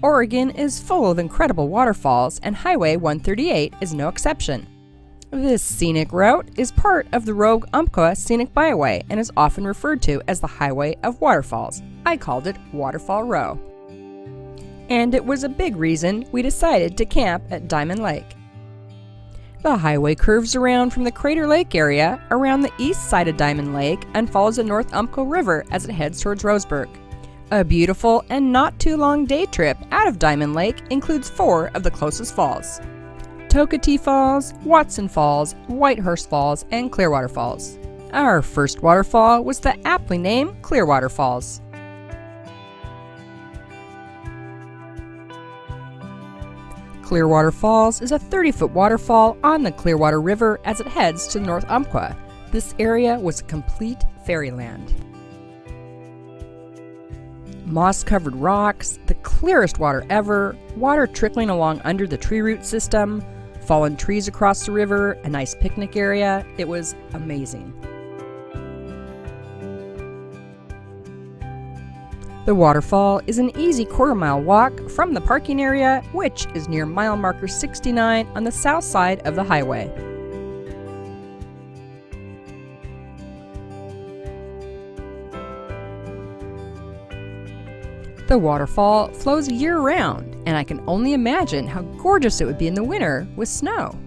Oregon is full of incredible waterfalls, and Highway 138 is no exception. This scenic route is part of the Rogue-Umpqua Scenic Byway and is often referred to as the Highway of Waterfalls. I called it Waterfall Row. And it was a big reason we decided to camp at Diamond Lake. The highway curves around from the Crater Lake area around the east side of Diamond Lake and follows the North Umpqua River as it heads towards Roseburg. A beautiful and not too long day trip out of Diamond Lake includes 4 of the closest falls: Toketee Falls, Watson Falls, Whitehorse Falls, and Clearwater Falls. Our first waterfall was the aptly named Clearwater Falls. Clearwater Falls is a 30-foot waterfall on the Clearwater River as it heads to North Umpqua. This area was a complete fairyland. Moss-covered rocks, the clearest water ever, water trickling along under the tree root system, fallen trees across the river, a nice picnic area. It was amazing. The waterfall is an easy quarter-mile walk from the parking area, which is near mile marker 69 on the south side of the highway. The waterfall flows year-round, and I can only imagine how gorgeous it would be in the winter with snow.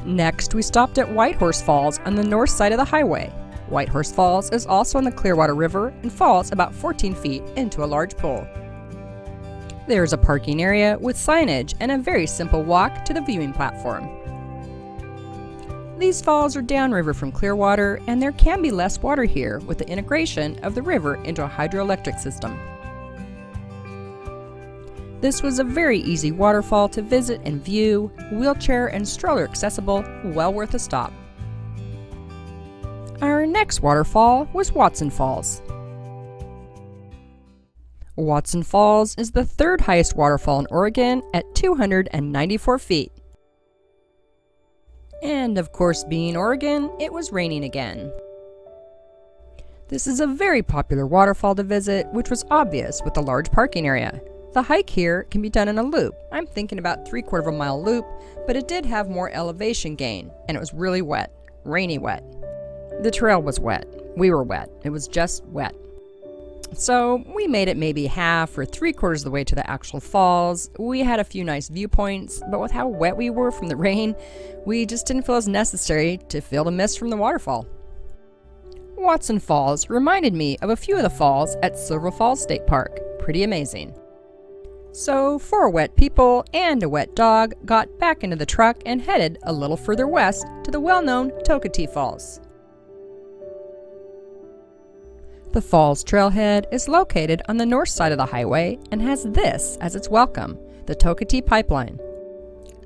Next, we stopped at Whitehorse Falls on the north side of the highway. Whitehorse Falls is also on the Clearwater River and falls about 14 feet into a large pool. There is a parking area with signage and a very simple walk to the viewing platform. These falls are downriver from Clearwater, and there can be less water here with the integration of the river into a hydroelectric system. This was a very easy waterfall to visit and view, wheelchair and stroller accessible, well worth a stop. Our next waterfall was Watson Falls. Watson Falls is the 3rd highest waterfall in Oregon at 294 feet. And of course, being Oregon, it was raining again. This is a very popular waterfall to visit, which was obvious with the large parking area. The hike here can be done in a loop. I'm thinking about 3/4 of a mile loop, but it did have more elevation gain, and it was really wet, rainy wet. The trail was wet. We were wet. It was just wet. So we made it maybe half or 3/4 of the way to the actual falls. We had a few nice viewpoints, but with how wet we were from the rain, we just didn't feel as necessary to feel the mist from the waterfall. Watson Falls reminded me of a few of the falls at Silver Falls State Park. Pretty amazing. So 4 wet people and a wet dog got back into the truck and headed a little further west to the well-known Toketee Falls. The falls trailhead is located on the north side of the highway and has this as its welcome, the Toketee Pipeline.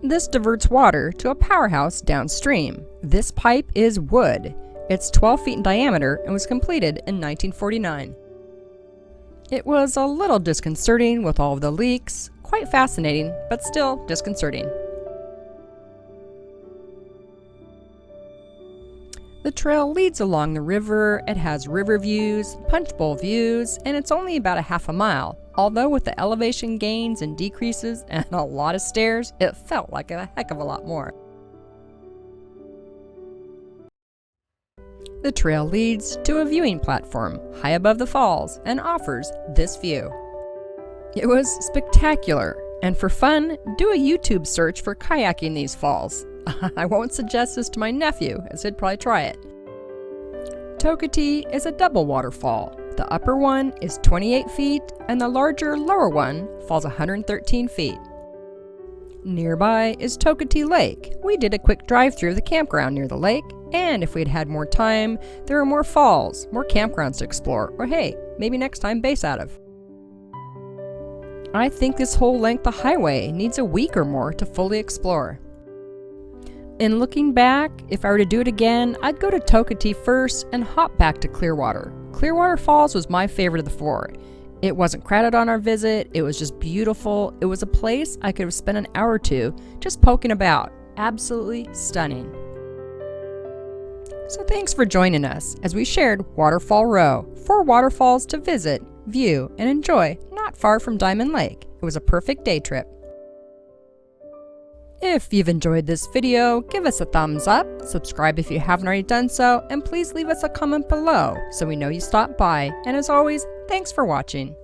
This diverts water to a powerhouse downstream. This pipe is wood. It's 12 feet in diameter and was completed in 1949. It was a little disconcerting with all of the leaks, quite fascinating, but still disconcerting. The trail leads along the river. It has river views, punch bowl views, and it's only about a half a mile. Although with the elevation gains and decreases and a lot of stairs, it felt like a heck of a lot more. The trail leads to a viewing platform high above the falls and offers this view. It was spectacular, and for fun, do a YouTube search for kayaking these falls. I won't suggest this to my nephew, as he'd probably try it. Toketee is a double waterfall. The upper one is 28 feet, and the larger lower one falls 113 feet. Nearby is Toketee Lake. We did a quick drive through the campground near the lake, and if we'd had more time, there are more falls, more campgrounds to explore, or hey, maybe next time base out of. I think this whole length of highway needs a week or more to fully explore. In looking back, if I were to do it again, I'd go to Toketee first and hop back to Clearwater. Clearwater Falls was my favorite of the 4. It wasn't crowded on our visit, it was just beautiful. It was a place I could have spent an hour or 2 just poking about. Absolutely stunning. So thanks for joining us as we shared Waterfall Row, 4 waterfalls to visit, view, and enjoy not far from Diamond Lake. It was a perfect day trip. If you've enjoyed this video, give us a thumbs up, subscribe if you haven't already done so, and please leave us a comment below so we know you stopped by. And as always, thanks for watching.